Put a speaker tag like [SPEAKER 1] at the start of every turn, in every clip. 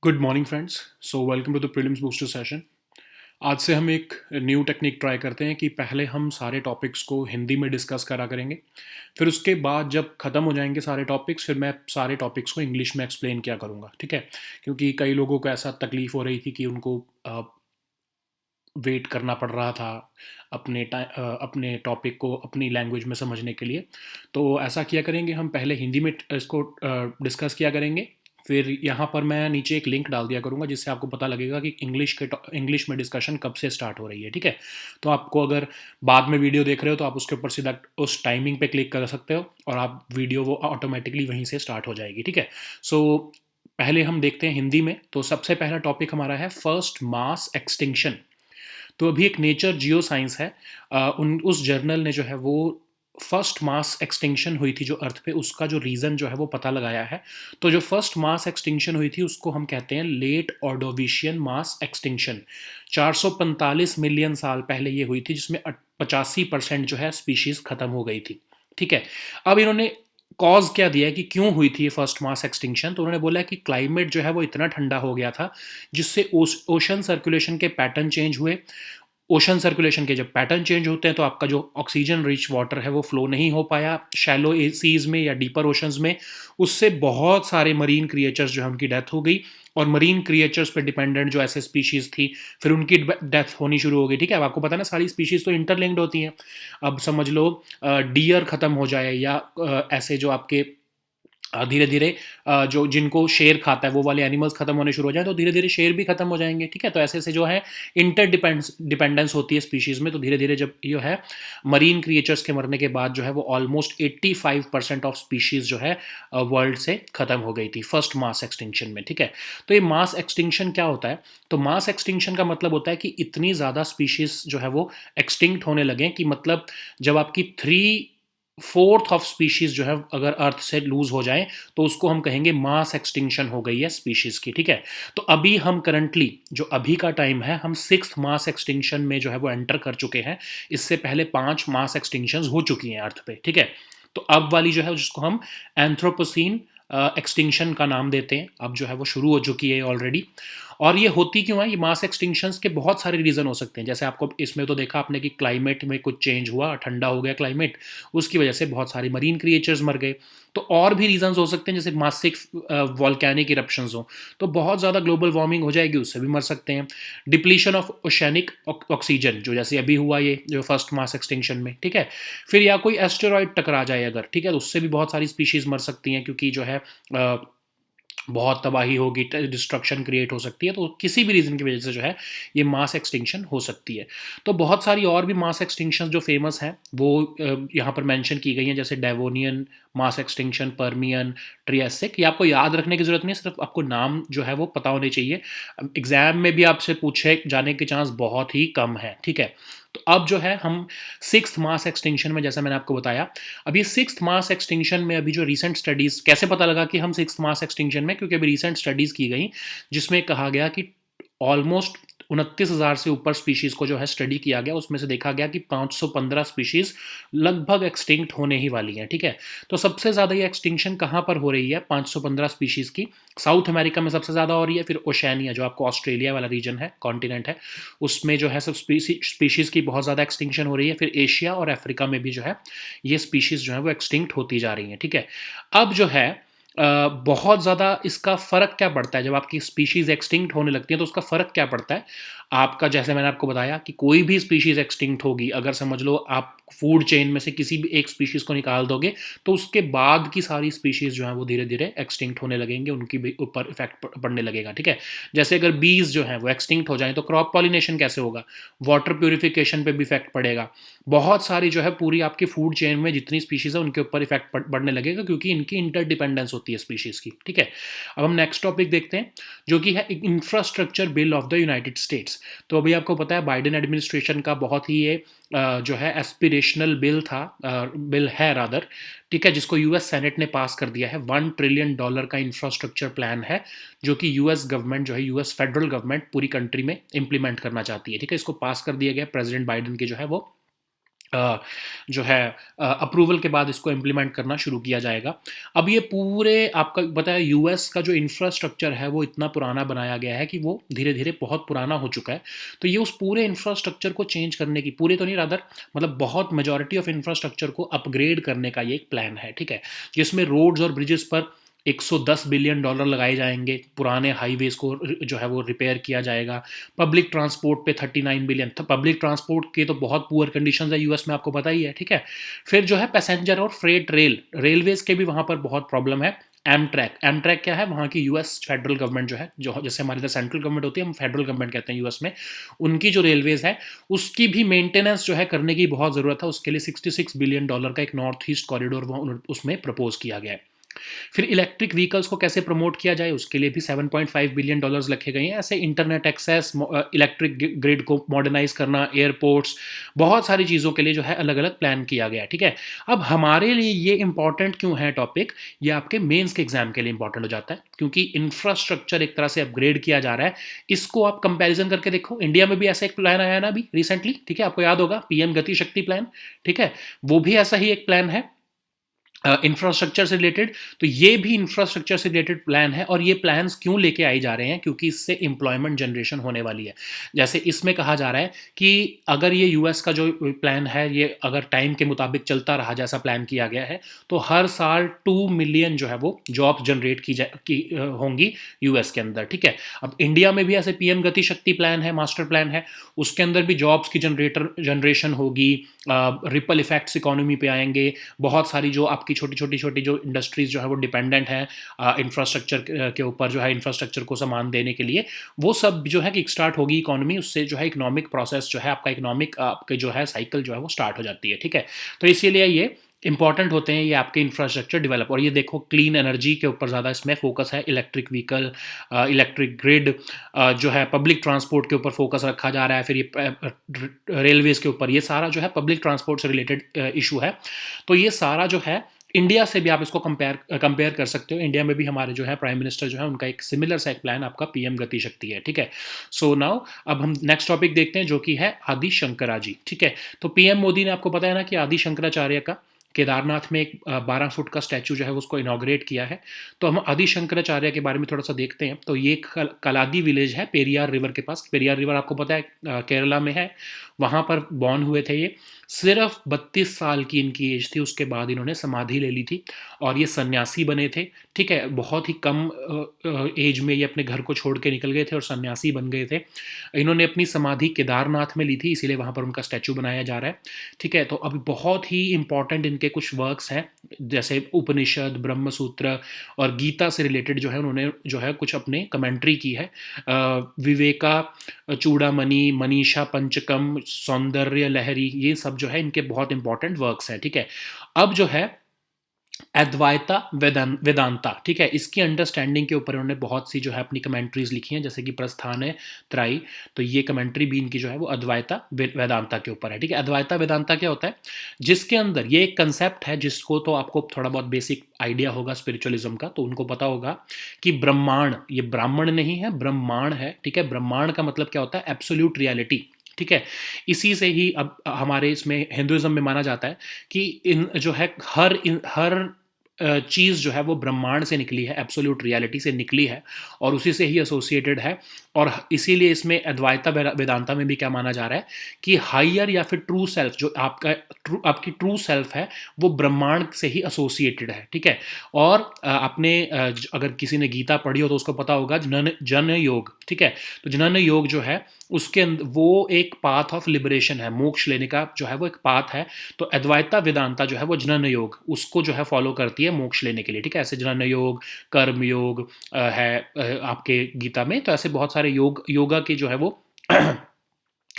[SPEAKER 1] Good morning friends. So welcome to the prelims booster session. आज से हम एक न्यू टेक्निक ट्राई करते हैं कि पहले हम सारे टॉपिक्स को हिंदी में डिस्कस करा करेंगे। फिर उसके बाद जब ख़त्म हो जाएंगे सारे टॉपिक्स, फिर मैं सारे टॉपिक्स को इंग्लिश में एक्सप्लेन किया करूँगा, ठीक है। क्योंकि कई लोगों को ऐसा तकलीफ़ हो रही थी कि उनको वेट करना पड़ रहा था अपने टॉपिक को अपनी लैंग्वेज में समझने के लिए। तो ऐसा किया करेंगे, हम पहले हिंदी में इसको डिस्कस किया करेंगे। फिर यहाँ पर मैं नीचे एक लिंक डाल दिया करूँगा जिससे आपको पता लगेगा कि इंग्लिश में डिस्कशन कब से स्टार्ट हो रही है, ठीक है। तो आपको अगर बाद में वीडियो देख रहे हो तो आप उसके ऊपर सीधा उस टाइमिंग पे क्लिक कर सकते हो और आप वीडियो वो ऑटोमेटिकली वहीं से स्टार्ट हो जाएगी, ठीक है। सो पहले हम देखते हैं हिंदी में। तो सबसे पहला टॉपिक हमारा है फर्स्ट मास एक्सटिंक्शन। तो अभी एक नेचर जियो साइंस है, उन उस जर्नल ने जो है वो फर्स्ट मास एक्सटिंक्शन हुई थी जो अर्थ पे, उसका जो रीज़न जो है वो पता लगाया है। तो जो फर्स्ट मास एक्सटिंक्शन हुई थी उसको हम कहते हैं late Ordovician mass extinction. 445 million साल पहले ये हुई थी, जिसमें 85% जो है स्पीशीज़ ख़त्म हो गई थी, ठीक है। अब इन्होंने कॉज क्या दिया है कि क्यों हुई थी ये फर्स्ट मास एक्सटिंक्शन। तो उन्होंने बोला कि क्लाइमेट जो है वो इतना ठंडा हो गया था जिससे ओशन सर्कुलेशन के पैटर्न चेंज हुए। ओशन सर्कुलेशन के जब पैटर्न चेंज होते हैं तो आपका जो ऑक्सीजन रिच वाटर है वो फ्लो नहीं हो पाया शैलो सीज में या डीपर ओशंस में। उससे बहुत सारे मरीन क्रिएचर्स जो है उनकी डेथ हो गई, और मरीन क्रिएचर्स पे डिपेंडेंट जो ऐसे स्पीशीज़ थी फिर उनकी डेथ होनी शुरू हो गई, ठीक है। अब आपको पता है ना, सारी स्पीशीज़ तो इंटरलिंक्ड होती हैं। अब समझ लो डियर ख़त्म हो जाए या ऐसे जो आपके धीरे धीरे जो जिनको शेर खाता है वो वाले एनिमल्स खत्म होने शुरू हो जाए तो धीरे धीरे शेर भी खत्म हो जाएंगे, ठीक है। तो ऐसे ऐसे जो है इंटर डिपेंडेंस होती है स्पीशीज़ में। तो धीरे धीरे जब ये है मरीन क्रिएचर्स के मरने के बाद जो है वो ऑलमोस्ट 85% ऑफ स्पीशीज़ जो है वर्ल्ड से खत्म हो गई थी फर्स्ट मास एक्सटिंक्शन में, ठीक है। तो ये मास एक्सटिंक्शन क्या होता है? तो मास एक्सटिंक्शन का मतलब होता है कि इतनी ज़्यादा स्पीशीज़ जो है वो एक्सटिंक्ट होने लगे कि मतलब जब आपकी 3/4 ऑफ स्पीशीज जो है अगर अर्थ से लूज हो जाए तो उसको हम कहेंगे मास एक्सटिंक्शन हो गई है स्पीशीज की, ठीक है। तो अभी हम करंटली जो अभी का टाइम है, हम 6th मास एक्सटिंक्शन में जो है वो एंटर कर चुके हैं। इससे पहले 5 मास एक्सटिंक्शन हो चुकी हैं अर्थ पे, ठीक है। तो अब वाली जो है जिसको हम एंथ्रोपोसीन एक्सटिंक्शन का नाम देते हैं, अब जो है वो शुरू हो चुकी है ऑलरेडी। और ये होती क्यों है? ये मास एक्सटिंक्शंस के बहुत सारे रीज़न हो सकते हैं। जैसे आपको इसमें तो देखा आपने कि क्लाइमेट में कुछ चेंज हुआ, ठंडा हो गया क्लाइमेट, उसकी वजह से बहुत सारे मरीन क्रिएचर्स मर गए। तो और भी रीजंस हो सकते हैं, जैसे मासिक वॉल्केनिक इरप्शंस हो तो बहुत ज़्यादा ग्लोबल वार्मिंग हो जाएगी, उससे भी मर सकते हैं। डिप्लीशन ऑफ ओशैनिक ऑक्सीजन जो जैसे अभी हुआ ये जो फर्स्ट मास एक्सटिंक्शन में, ठीक है। फिर या कोई एस्टेरॉयड टकरा जाए अगर, ठीक है, तो उससे भी बहुत सारी स्पीशीज़ मर सकती हैं, क्योंकि जो है बहुत तबाही होगी, डिस्ट्रक्शन क्रिएट हो सकती है। तो किसी भी रीज़न की वजह से जो है ये मास एक्सटिंक्शन हो सकती है। तो बहुत सारी और भी मास एक्सटिंक्शन जो फेमस हैं वो यहाँ पर मेंशन की गई हैं, जैसे Devonian mass extinction, Permian, Triassic. ये आपको याद रखने की ज़रूरत नहीं, सिर्फ आपको नाम जो है वो पता होने चाहिए। एग्जाम में भी आपसे पूछे जाने के चांस बहुत ही कम है, ठीक है। तो अब जो है हम 6th मास एक्सटिंक्शन में, जैसा मैंने आपको बताया, अभी 6th मास एक्सटिंक्शन में अभी जो रिसेंट स्टडीज़, कैसे पता लगा कि हम 6th मास एक्सटिंक्शन में? क्योंकि अभी रिसेंट स्टडीज़ की गई जिसमें कहा गया कि ऑलमोस्ट 29,000 से ऊपर स्पीशीज़ को जो है स्टडी किया गया, उसमें से देखा गया कि 515 स्पीशीज़ लगभग एक्सटिंक्ट होने ही वाली हैं, ठीक है। तो सबसे ज़्यादा ये एक्सटिंक्शन कहाँ पर हो रही है 515 स्पीशीज़ की? साउथ अमेरिका में सबसे ज़्यादा हो रही है, फिर ओशैनिया जो आपको ऑस्ट्रेलिया वाला रीजन है, कॉन्टिनेंट है, उसमें जो है सब स्पीशीज़ की बहुत ज़्यादा एक्सटिंक्शन हो रही है। फिर एशिया और अफ्रीका में भी जो है ये स्पीशीज़ जो है वो एक्सटिंक्ट होती जा रही हैं, ठीक है। अब जो है बहुत ज़्यादा इसका फ़र्क क्या पड़ता है जब आपकी स्पीशीज़ एक्सटिंक्ट होने लगती है, तो उसका फ़र्क क्या पड़ता है आपका? जैसे मैंने आपको बताया कि कोई भी स्पीशीज़ एक्सटिंक्ट होगी, अगर समझ लो आप फूड चेन में से किसी भी एक स्पीशीज़ को निकाल दोगे तो उसके बाद की सारी स्पीशीज़ जो हैं वो धीरे धीरे एक्सटिंक्ट होने लगेंगे, उनकी भी ऊपर इफेक्ट पड़ने लगेगा, ठीक है। जैसे अगर बीज जो हैं वो एक्सटिंक्ट हो जाएं तो क्रॉप पॉलिनेशन कैसे होगा? वाटर प्योरिफिकेशन पे भी इफेक्ट पड़ेगा। बहुत सारी जो है पूरी आपकी फूड चेन में जितनी स्पीशीज़ है उनके ऊपर इफेक्ट पड़ने लगेगा, क्योंकि इनकी इंटरडिपेंडेंस होती है स्पीशीज़ की, ठीक है। अब हम नेक्स्ट टॉपिक देखते हैं जो कि है infrastructure bill of the United states. तो अभी आपको पता है बाइडेन एडमिनिस्ट्रेशन का बहुत ही ये जो है एस्पिरेशनल बिल था, बिल है रादर, ठीक है, जिसको यूएस सेनेट ने पास कर दिया है। $1 ट्रिलियन का इंफ्रास्ट्रक्चर प्लान है जो कि यूएस गवर्नमेंट जो है, यूएस फेडरल गवर्नमेंट पूरी कंट्री में इंप्लीमेंट करना चाहती है, ठीक है। इसको पास कर दिया गया प्रेसिडेंट बाइडेन के जो है वो अ, जो है अप्रूवल के बाद इसको इम्प्लीमेंट करना शुरू किया जाएगा। अब ये पूरे आपका पता है यूएस का जो इंफ्रास्ट्रक्चर है वो इतना पुराना बनाया गया है कि वो धीरे-धीरे बहुत पुराना हो चुका है। तो ये उस पूरे इंफ्रास्ट्रक्चर को चेंज करने की पूरे तो नहीं रादर मतलब बहुत मेजॉरिटी ऑफ इंफ्रास्ट्रक्चर को अपग्रेड करने का ये एक प्लान है, ठीक है? जिसमें रोड्स और ब्रिजेस पर $110 बिलियन लगाए जाएँगे, पुराने हाईवेज़ को जो है वो रिपेयर किया जाएगा। पब्लिक ट्रांसपोर्ट पे 39 बिलियन तो पब्लिक ट्रांसपोर्ट के तो बहुत पुअर कंडीशंस है यूएस में आपको पता ही है, ठीक है? फिर जो है पैसेंजर और फ्रेट रेलवेज़ के भी वहाँ पर बहुत प्रॉब्लम है। एमट्रैक एमट्रैक क्या है? वहाँ की यूएस फेडरल गवर्नमेंट जो है, जो जैसे हमारे इधर सेंट्रल गवर्नमेंट होती है, हम फेडरल गवर्नमेंट कहते हैं यूएस में, उनकी जो रेलवेज़ है, उसकी भी मेंटेनेंस जो है करने की बहुत ज़रूरत है। उसके लिए $66 बिलियन का एक नॉर्थ ईस्ट कॉरिडोर वो उसमें प्रपोज़ किया गया है। फिर इलेक्ट्रिक व्हीकल्स को कैसे प्रमोट किया जाए उसके लिए भी $7.5 बिलियन रखे गए हैं। ऐसे इंटरनेट एक्सेस, इलेक्ट्रिक ग्रिड को मॉडर्नाइज करना, एयरपोर्ट्स, बहुत सारी चीज़ों के लिए जो है अलग अलग प्लान किया गया है, ठीक है? अब हमारे लिए ये इंपॉर्टेंट क्यों है टॉपिक? ये आपके मेंस के एग्जाम के लिए इंपॉर्टेंट हो जाता है क्योंकि इंफ्रास्ट्रक्चर एक तरह से अपग्रेड किया जा रहा है। इसको आप कंपैरिजन करके देखो, इंडिया में भी ऐसा एक प्लान आया ना अभी रिसेंटली, ठीक है? आपको याद होगा पीएम गति शक्ति प्लान, ठीक है? वो भी ऐसा ही एक प्लान है इंफ्रास्ट्रक्चर से रिलेटेड। तो ये भी इंफ्रास्ट्रक्चर से रिलेटेड प्लान है और ये प्लान्स क्यों लेके आए जा रहे हैं? क्योंकि इससे एम्प्लॉयमेंट जनरेशन होने वाली है। जैसे इसमें कहा जा रहा है कि अगर ये यूएस का जो प्लान है ये अगर टाइम के मुताबिक चलता रहा जैसा प्लान किया गया है तो हर साल 2 मिलियन जो है वो जॉब जनरेट होंगी यूएस के अंदर, ठीक है? अब इंडिया में भी ऐसे पीएम गति शक्ति प्लान है, मास्टर प्लान है, उसके अंदर भी जॉब्स की जनरेशन होगी, रिपल इफेक्ट्स इकोनॉमी पे आएंगे, बहुत सारी जो आपकी छोटी जो इंडस्ट्रीज जो है वो डिपेंडेंट है इंफ्रास्ट्रक्चर के ऊपर, जो है इंफ्रास्ट्रक्चर को सामान देने के लिए, वो सब जो है किक स्टार्ट होगी इकोनॉमी, उससे जो है इकोनॉमिक प्रोसेस जो है आपका इकोनॉमिक आपके जो है साइकिल जो है वो स्टार्ट हो जाती है, ठीक है? तो इसीलिए ये इंपॉर्टेंट होते हैं ये आपके इंफ्रास्ट्रक्चर डेवलप। और ये देखो क्लीन एनर्जी के ऊपर ज़्यादा इसमें फोकस है, इलेक्ट्रिक व्हीकल, इलेक्ट्रिक ग्रिड, जो है पब्लिक ट्रांसपोर्ट के ऊपर फोकस रखा जा रहा है। फिर ये रेलवेज़ के ऊपर, ये सारा जो है पब्लिक ट्रांसपोर्ट से रिलेटेड इशू है। तो ये सारा जो है इंडिया से भी आप इसको कंपेयर कर सकते हो। इंडिया में भी हमारे जो है प्राइम मिनिस्टर जो है उनका एक सिमिलर सा एक प्लान आपका पीएम गति शक्ति है, ठीक है? सो नाउ अब हम नेक्स्ट टॉपिक देखते हैं जो कि है आदि शंकराजी, ठीक है? तो पीएम मोदी ने, आपको पता है ना कि आदि शंकराचार्य का केदारनाथ में एक 12 फुट का स्टैचू जो है उसको इनॉग्रेट किया है। तो हम आदि शंकराचार्य के बारे में थोड़ा सा देखते हैं। तो ये कलादी विलेज है पेरियार रिवर के पास। पेरियार रिवर आपको पता है केरला में है, वहाँ पर बॉर्न हुए थे ये। सिर्फ 32 साल की इनकी एज थी, उसके बाद इन्होंने समाधि ले ली थी और ये सन्यासी बने थे, ठीक है? बहुत ही कम एज में ये अपने घर को छोड़ के निकल गए थे और सन्यासी बन गए थे। इन्होंने अपनी समाधि केदारनाथ में ली थी, इसीलिए वहाँ पर उनका स्टैचू बनाया जा रहा है, ठीक है? तो अभी बहुत ही इंपॉर्टेंट इनके कुछ वर्क्स हैं, जैसे उपनिषद, ब्रह्मसूत्र और गीता से रिलेटेड जो है उन्होंने जो है कुछ अपने कमेंट्री की है। विवेका चूड़ामणि, मनीषा पंचकम, सौंदर्य लहरी, ये सब जो है इनके बहुत इंपॉर्टेंट वर्क्स हैं, ठीक है? अब जो है अद्वैता वेदांता, ठीक है? इसकी अंडरस्टैंडिंग के ऊपर उन्होंने बहुत सी जो है अपनी कमेंट्रीज लिखी हैं, जैसे कि प्रस्थान है त्राई। तो ये कमेंट्री भी इनकी जो है वो अद्वैता वेदांता के ऊपर है, ठीक है? अद्वैता वेदांता क्या होता है? जिसके अंदर ये एक कंसेप्ट है जिसको तो आपको थोड़ा बहुत बेसिक आइडिया होगा स्पिरिचुअलिज्म का, तो उनको पता होगा कि ब्रह्मांड, ये ब्राह्मण नहीं है, ब्रह्मांड है, ठीक है? ब्रह्मांड का मतलब क्या होता है? एब्सोल्यूट रियलिटी, ठीक है? इसी से ही अब हमारे इसमें हिंदुइज्म में माना जाता है कि इन जो है हर चीज़ जो है वो ब्रह्मांड से निकली है, एब्सोल्यूट रियलिटी से निकली है और उसी से ही एसोसिएटेड है। और इसीलिए इसमें अद्वैता वेदांता में भी क्या माना जा रहा है कि हायर या फिर ट्रू सेल्फ, जो आपकी ट्रू सेल्फ है, वो ब्रह्मांड से ही एसोसिएटेड है, ठीक है? और आपने अगर किसी ने गीता पढ़ी हो तो उसको पता होगा जन योग, ठीक है? तो जनन योग जो है उसके अंदर वो एक पाथ ऑफ लिबरेशन है, मोक्ष लेने का जो है वो एक पाथ है। तो अद्वैता वेदांता जो है वो जनन योग उसको जो है फॉलो करती है मोक्ष लेने के लिए, ठीक है? ऐसे जनन योग, कर्म योग है आपके गीता में। तो ऐसे बहुत सारे योगा के जो है वो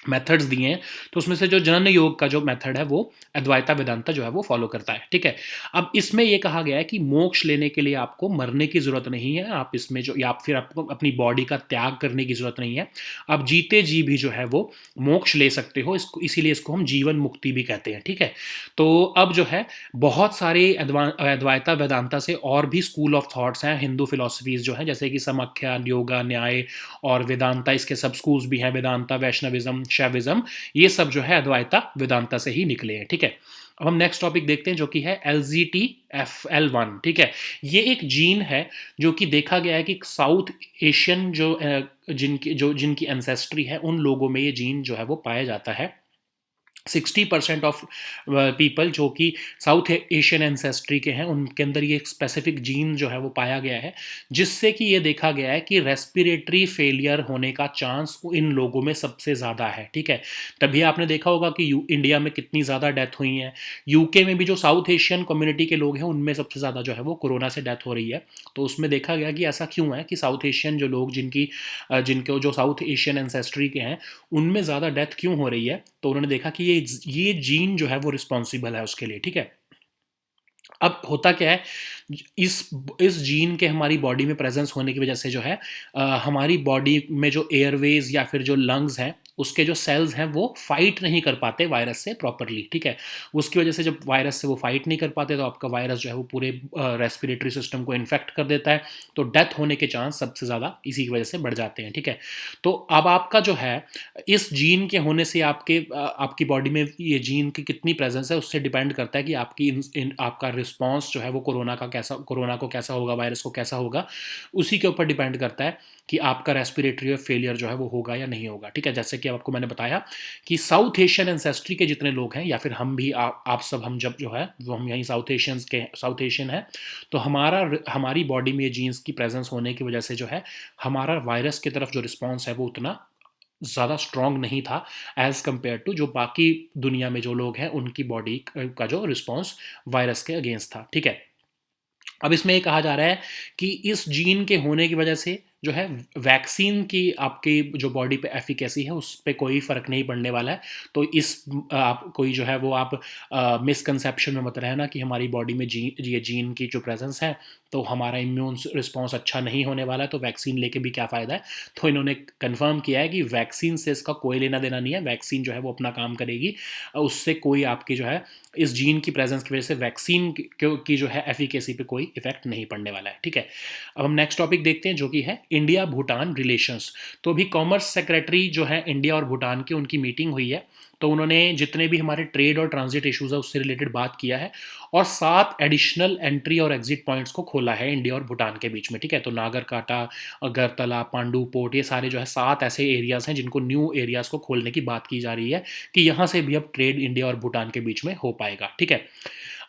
[SPEAKER 1] मेथड्स दिए हैं। तो उसमें से जो जनन योग का जो मेथड है वो अद्वैता वेदांता जो है वो फॉलो करता है, ठीक है? अब इसमें ये कहा गया है कि मोक्ष लेने के लिए आपको मरने की ज़रूरत नहीं है, आप इसमें जो, या फिर आपको अपनी बॉडी का त्याग करने की ज़रूरत नहीं है, आप जीते जी भी जो है वो मोक्ष ले सकते हो। इसको इसीलिए इसको हम जीवन मुक्ति भी कहते हैं, ठीक है? तो अब जो है बहुत सारे अद्वैता वेदांता से और भी स्कूल ऑफ थॉट्स हैं, हिंदू फिलोसफीज जो है, जैसे कि समाख्या, योगा, न्याय और वेदांता, इसके सब स्कूल्स भी हैं, वेदांता, वैष्णविज्म, शैविज्म, ये सब जो है अद्वैता वेदांता से ही निकले हैं, ठीक है। अब हम नेक्स्ट टॉपिक देखते हैं जो कि है LZTFL1, ठीक है। ये एक जीन है जो कि देखा गया है कि साउथ एशियन जिनकी एंसेस्ट्री है उन लोगों में ये जीन जो है वो पाया जाता है। 60% ऑफ पीपल जो कि साउथ एशियन एंसेस्ट्री के हैं उनके अंदर ये एक स्पेसिफिक जीन जो है वो पाया गया है, जिससे कि ये देखा गया है कि रेस्पिरेटरी फेलियर होने का चांस इन लोगों में सबसे ज़्यादा है, ठीक है। तभी आपने देखा होगा कि इंडिया में कितनी ज़्यादा डेथ हुई हैं। यूके में भी जो साउथ एशियन कम्युनिटी के लोग हैं उनमें सबसे ज़्यादा जो है वो कोरोना से डेथ हो रही है। तो उसमें देखा गया कि ऐसा क्यों है कि साउथ एशियन जो लोग जिनके जो साउथ एशियन एंसेस्ट्री के हैं उनमें ज़्यादा डेथ क्यों हो रही है। तो उन्होंने देखा कि ये जीन जो है वो रिस्पॉन्सिबल है उसके लिए, ठीक है। अब होता क्या है, इस जीन के हमारी बॉडी में प्रेजेंस होने की वजह से जो है हमारी बॉडी में जो एयरवेज या फिर जो लंग्स हैं उसके जो सेल्स हैं वो फाइट नहीं कर पाते वायरस से प्रॉपरली, ठीक है। उसकी वजह से जब वायरस से वो फाइट नहीं कर पाते तो आपका वायरस जो है वो पूरे रेस्पिरेटरी सिस्टम को इन्फेक्ट कर देता है, तो डेथ होने के चांस सबसे ज़्यादा इसी की वजह से बढ़ जाते हैं, ठीक है। तो अब आपका जो है इस जीन के होने से आपकी बॉडी में ये जीन की कितनी प्रेजेंस है उससे डिपेंड करता है कि आपका रिस्पॉन्स जो है वो कोरोना को कैसा होगा, वायरस को कैसा होगा, उसी के ऊपर डिपेंड करता है कि आपका रेस्पिरेटरी फेलियर जो है वो होगा या नहीं होगा, ठीक है। जैसे कि आपको मैंने बताया कि साउथ एशियन एंसेस्ट्री के जितने लोग हैं या फिर हम भी आप सब हम जब जो है वो हम यहीं साउथ एशियन है, तो हमारी बॉडी में ये जीन्स की प्रेजेंस होने की वजह से जो है हमारा वायरस की तरफ जो रिस्पॉन्स है वो उतना ज़्यादा स्ट्रॉन्ग नहीं था एज़ कम्पेयर टू जो बाकी दुनिया में जो लोग हैं उनकी बॉडी का जो रिस्पॉन्स वायरस के अगेंस्ट था, ठीक है। अब इसमें ये कहा जा रहा है कि इस जीन के होने की वजह से जो है वैक्सीन की आपकी जो बॉडी पे एफिकेसी है उस पर कोई फ़र्क नहीं पड़ने वाला है। तो आप कोई जो है वो आप मिसकंसेप्शन में मत रहना कि हमारी बॉडी में ये जीन की जो प्रेजेंस है तो हमारा इम्यून रिस्पॉन्स अच्छा नहीं होने वाला है, तो वैक्सीन लेके भी क्या फ़ायदा है। तो इन्होंने कंफर्म किया है कि वैक्सीन से इसका कोई लेना देना नहीं है, वैक्सीन जो है वो अपना काम करेगी, उससे कोई आपकी जो है इस जीन की प्रेजेंस की वजह से वैक्सीन की जो है एफिकेसी पे कोई इफेक्ट नहीं पड़ने वाला है, ठीक है। अब हम नेक्स्ट टॉपिक देखते हैं जो कि है इंडिया भूटान रिलेशंस। तो अभी कॉमर्स सेक्रेटरी जो है इंडिया और भूटान की उनकी मीटिंग हुई है, तो उन्होंने जितने भी हमारे ट्रेड और ट्रांजिट इश्यूज है उससे रिलेटेड बात किया है और 7 एडिशनल एंट्री और एग्जिट पॉइंट्स को खोला है इंडिया और भूटान के बीच में, ठीक है। तो नागरकाटा, अगरतला, पांडू पोर्ट, ये सारे जो है 7 ऐसे एरियाज हैं जिनको न्यू एरियाज को खोलने की बात की जा रही है कि यहाँ से भी अब ट्रेड इंडिया और भूटान के बीच में हो पाएगा, ठीक है।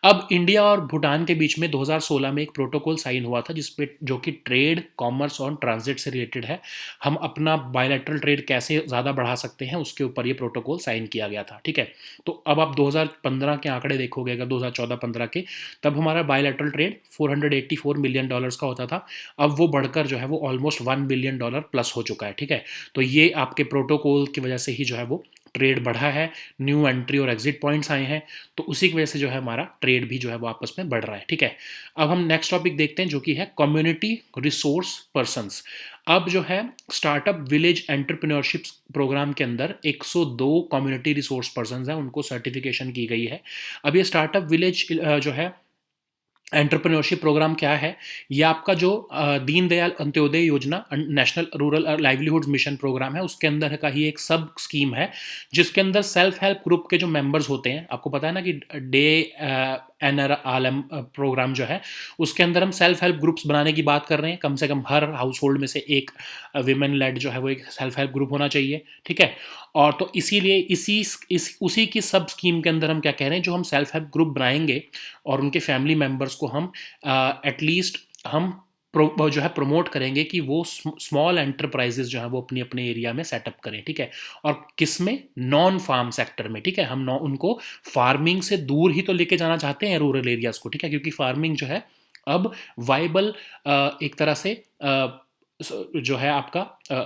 [SPEAKER 1] अब इंडिया और भूटान के बीच में 2016 में एक प्रोटोकॉल साइन हुआ था जिसपे जो कि ट्रेड, कॉमर्स और ट्रांजिट से रिलेटेड है। हम अपना बायलैटरल ट्रेड कैसे ज़्यादा बढ़ा सकते हैं उसके ऊपर ये प्रोटोकॉल साइन किया गया था, ठीक है। तो अब आप 2015 के आंकड़े देखोगे, अगर 2014-15 के, तब हमारा बायलैटरल ट्रेड $484 मिलियन का होता था। अब वो बढ़कर जो है वो ऑलमोस्ट $1 बिलियन प्लस हो चुका है, ठीक है। तो ये आपके प्रोटोकॉल की वजह से ही जो है वो ट्रेड बढ़ा है, न्यू एंट्री और एग्जिट पॉइंट्स आए हैं, तो उसी की वजह से जो है हमारा ट्रेड भी जो है वो आपस में बढ़ रहा है, ठीक है। अब हम नेक्स्ट टॉपिक देखते हैं जो कि है कम्युनिटी रिसोर्स पर्संस। अब जो है स्टार्टअप विलेज एंटरप्रेन्योरशिप प्रोग्राम के अंदर 102 कम्युनिटी रिसोर्स पर्संस हैं, उनको सर्टिफिकेशन की गई है। अब ये स्टार्टअप विलेज जो है एंटरप्रेन्योरशिप प्रोग्राम क्या है, ये आपका जो Deendayal Antyodaya Yojana national rural livelihood mission programme है उसके अंदर का ही एक सब स्कीम है, जिसके अंदर सेल्फ हेल्प ग्रुप के जो मेंबर्स होते हैं, आपको पता है ना कि डे NRLM प्रोग्राम जो है उसके अंदर हम सेल्फ हेल्प ग्रुप्स बनाने की बात कर रहे हैं। कम से कम हर हाउस होल्ड में से एक विमेन लेड जो है वो एक सेल्फ हेल्प ग्रुप होना चाहिए, ठीक है। और तो इसीलिए उसी की सब स्कीम के अंदर हम क्या कह रहे हैं, जो हम सेल्फ हेल्प ग्रुप बनाएंगे और उनके फैमिली मेम्बर्स को हम एटलीस्ट हम जो है प्रमोट करेंगे कि वो स्मॉल एंटरप्राइजेज जो है वो अपने अपने एरिया में सेटअप करें, ठीक है। और किस में, नॉन फार्म सेक्टर में, ठीक है। हम उनको फार्मिंग से दूर ही तो लेके जाना चाहते हैं रूरल एरियाज को, ठीक है, क्योंकि फार्मिंग जो है अब वाइबल एक तरह से जो है आपका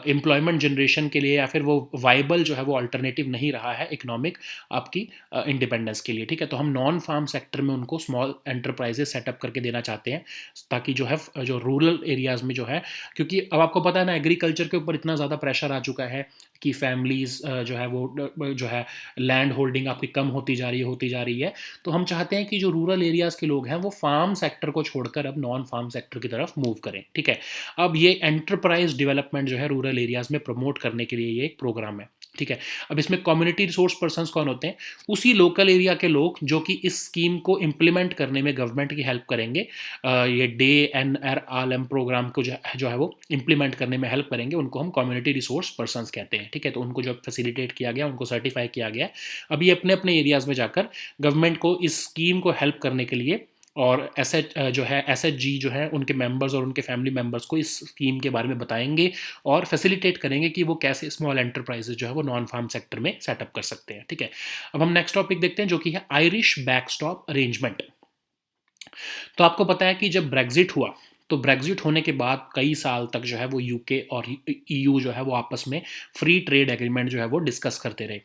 [SPEAKER 1] एम्प्लॉयमेंट जनरेशन के लिए या फिर वो वाइबल जो है वो अल्टरनेटिव नहीं रहा है इकोनॉमिक आपकी इंडिपेंडेंस के लिए, ठीक है। तो हम नॉन फार्म सेक्टर में उनको स्मॉल एंटरप्राइजेस सेटअप करके देना चाहते हैं, ताकि जो है जो रूरल एरियाज़ में जो है, क्योंकि अब आपको पता है ना एग्रीकल्चर के ऊपर इतना ज़्यादा प्रेशर आ चुका है कि फैमिलीज़ जो है वो जो है लैंड होल्डिंग आपकी कम होती जा रही है। तो हम चाहते हैं कि जो रूरल एरियाज़ के लोग हैं वो फार्म सेक्टर को छोड़कर अब नॉन फार्म सेक्टर की तरफ मूव करें, ठीक है। अब ये एंटरप्राइज डेवलपमेंट जो है रूरल एरियाज़ में प्रमोट करने के लिए ये एक प्रोग्राम है, ठीक है। अब इसमें कम्युनिटी रिसोर्स पर्सन्स कौन होते हैं? उसी लोकल एरिया के लोग जो कि इस स्कीम को इम्प्लीमेंट करने में गवर्नमेंट की हेल्प करेंगे। ये DAY N R L M programme को जो है वो इम्प्लीमेंट करने में हेल्प करेंगे, उनको हम कम्युनिटी रिसोर्स पर्सन्स कहते हैं। ठीक है, तो उनको जब फैसिलिटेट किया गया, उनको सर्टिफाई किया गया। अब ये अपने अपने एरियाज़ में जाकर गवर्नमेंट को इस स्कीम को हेल्प करने के लिए और जो है एसएचजी जो है उनके मेंबर्स और उनके फैमिली मेंबर्स को इस स्कीम के बारे में बताएंगे और फैसिलिटेट करेंगे कि वो कैसे स्मॉल एंटरप्राइजेज जो है वो नॉन फार्म सेक्टर में सेटअप कर सकते हैं। ठीक है, अब हम नेक्स्ट टॉपिक देखते हैं जो कि है आयरिश बैकस्टॉप अरेंजमेंट। तो आपको पता है कि जब ब्रेग्जिट हुआ, तो ब्रेग्जिट होने के बाद कई साल तक जो है वो यूके और ईयू जो है वो आपस में फ्री ट्रेड एग्रीमेंट जो है वो डिस्कस करते रहे।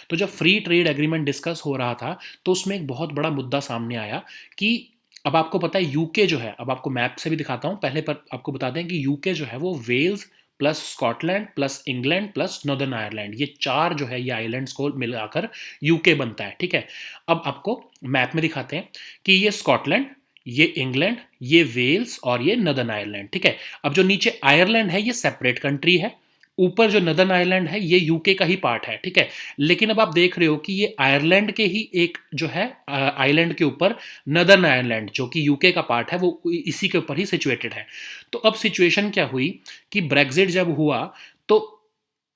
[SPEAKER 1] तो जब फ्री ट्रेड एग्रीमेंट डिस्कस हो रहा था तो उसमें एक बहुत बड़ा मुद्दा सामने आया कि अब आपको पता है यूके जो है, अब आपको मैप से भी दिखाता हूँ, पहले पर आपको बताते हैं कि यूके जो है वो Wales plus Scotland plus England plus Northern Ireland, ये चार जो है ये आइलैंड्स को मिलाकर यूके बनता है। ठीक है, अब आपको मैप में दिखाते हैं कि ये स्कॉटलैंड, ये इंग्लैंड, ये वेल्स और ये नदर्न आयरलैंड। ठीक है, अब जो नीचे आयरलैंड है ये सेपरेट कंट्री है, ऊपर जो नदर्न आयरलैंड है ये यूके का ही पार्ट है। ठीक है, लेकिन अब आप देख रहे हो कि ये आयरलैंड के ही एक जो है आइलैंड के ऊपर नदर्न आयरलैंड जो कि यूके का पार्ट है वो इसी के ऊपर ही सिचुएटेड है। तो अब सिचुएशन क्या हुई कि ब्रेग्जिट जब हुआ तो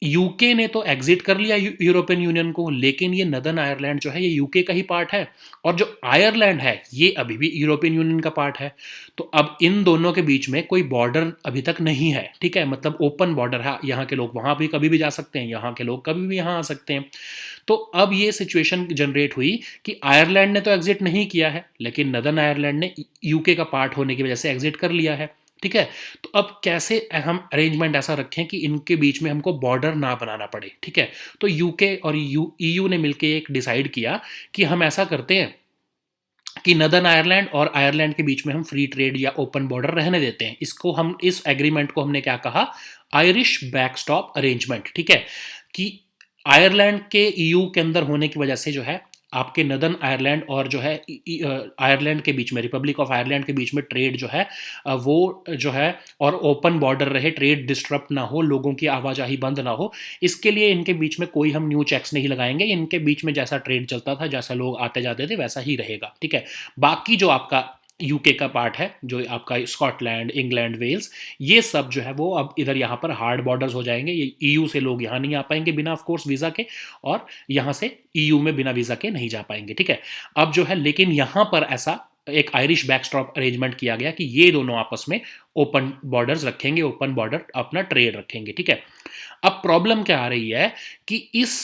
[SPEAKER 1] यूके ने तो एग्जिट कर लिया यूरोपियन यूनियन को, लेकिन ये नदर्न आयरलैंड जो है ये यूके का ही पार्ट है और जो आयरलैंड है ये अभी भी यूरोपियन यूनियन का पार्ट है। तो अब इन दोनों के बीच में कोई बॉर्डर अभी तक नहीं है। ठीक है, मतलब ओपन बॉर्डर है, यहाँ के लोग वहाँ भी कभी भी जा सकते हैं, यहाँ के लोग कभी भी यहाँ आ सकते हैं। तो अब ये सिचुएशन जनरेट हुई कि आयरलैंड ने तो एग्जिट नहीं किया है, लेकिन नदर्न आयरलैंड ने यूके का पार्ट होने की वजह से एग्जिट कर लिया है। ठीक है, तो अब कैसे हम अरेंजमेंट ऐसा रखें कि इनके बीच में हमको बॉर्डर ना बनाना पड़े। ठीक है, तो यूके और ईयू ने मिलकर एक डिसाइड किया कि हम ऐसा करते हैं कि नदर्न आयरलैंड और आयरलैंड के बीच में हम फ्री ट्रेड या ओपन बॉर्डर रहने देते हैं। इसको हम इस एग्रीमेंट को हमने क्या कहा? Irish backstop arrangement. ठीक है, कि आयरलैंड के ईयू के अंदर होने की वजह से जो है आपके नदर्न आयरलैंड और जो है आयरलैंड के बीच में, रिपब्लिक ऑफ आयरलैंड के बीच में ट्रेड जो है वो जो है और ओपन बॉर्डर रहे, ट्रेड डिस्टरप्ट ना हो, लोगों की आवाजाही बंद ना हो, इसके लिए इनके बीच में कोई हम न्यू चेक्स नहीं लगाएंगे। इनके बीच में जैसा ट्रेड चलता था, जैसा लोग आते जाते थे, वैसा ही रहेगा। ठीक है, बाकी जो आपका यूके का पार्ट है, जो आपका स्कॉटलैंड, इंग्लैंड, वेल्स, ये सब जो है वो अब इधर यहाँ पर हार्ड बॉर्डर्स हो जाएंगे। ये ईयू से लोग यहाँ नहीं आ पाएंगे बिना ऑफ कोर्स वीज़ा के, और यहाँ से ईयू में बिना वीज़ा के नहीं जा पाएंगे। ठीक है, अब जो है लेकिन यहाँ पर ऐसा एक आयरिश बैकस्टॉप अरेंजमेंट किया गया कि ये दोनों आपस में ओपन बॉर्डर्स रखेंगे, ओपन बॉर्डर अपना ट्रेड रखेंगे। ठीक है, अब प्रॉब्लम क्या आ रही है कि इस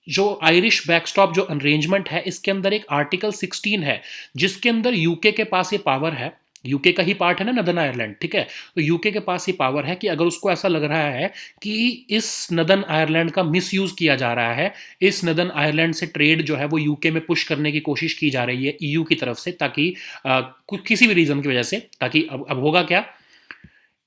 [SPEAKER 1] जो आयरिश बैकस्टॉप जो अरेंजमेंट है इसके अंदर एक आर्टिकल 16 है जिसके अंदर यूके के पास ये पावर है, यूके का ही पार्ट है ना नदर्न आयरलैंड। ठीक है, तो यूके के पास ये पावर है कि अगर उसको ऐसा लग रहा है कि इस नदर्न आयरलैंड का मिसयूज किया जा रहा है, इस नदर्न आयरलैंड से ट्रेड जो है वो यूके में पुश करने की कोशिश की जा रही है ईयू की तरफ से, ताकि किसी भी रीजन की वजह से, ताकि अब होगा क्या,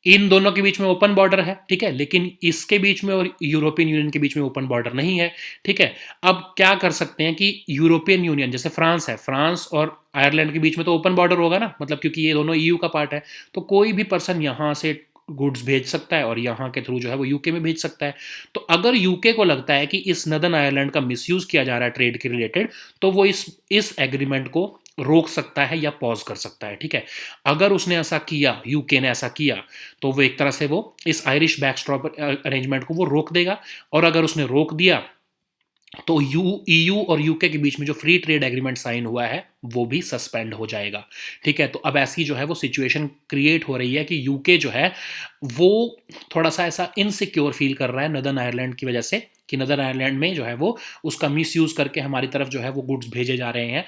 [SPEAKER 1] इन दोनों के बीच में ओपन बॉर्डर है। ठीक है, लेकिन इसके बीच में और यूरोपियन यूनियन के बीच में ओपन बॉर्डर नहीं है। ठीक है, अब क्या कर सकते हैं कि यूरोपियन यूनियन, जैसे फ्रांस है, फ्रांस और आयरलैंड के बीच में तो ओपन बॉर्डर होगा ना, मतलब क्योंकि ये दोनों ईयू का पार्ट है, तो कोई भी पर्सन यहाँ से गुड्स भेज सकता है और यहाँ के थ्रू जो है वो यूके में भेज सकता है। तो अगर यूके को लगता है कि इस नदर्न आयरलैंड का मिसयूज किया जा रहा है ट्रेड के रिलेटेड, तो वो इस एग्रीमेंट को रोक सकता है या पॉज कर सकता है। ठीक है, अगर उसने ऐसा किया, यूके ने ऐसा किया, तो वो एक तरह से वो इस आयरिश बैकस्टॉप अरेंजमेंट को वो रोक देगा, और अगर उसने रोक दिया तो ईयू और यूके के बीच में जो फ्री ट्रेड एग्रीमेंट साइन हुआ है वो भी सस्पेंड हो जाएगा। ठीक है, तो अब ऐसी जो है वो सिचुएशन क्रिएट हो रही है कि यूके जो है वो थोड़ा सा ऐसा इनसिक्योर फील कर रहा है नदर्न आयरलैंड की वजह से, कि नदर्न आयरलैंड में जो है वो उसका मिसयूज करके हमारी तरफ जो है वो गुड्स भेजे जा रहे हैं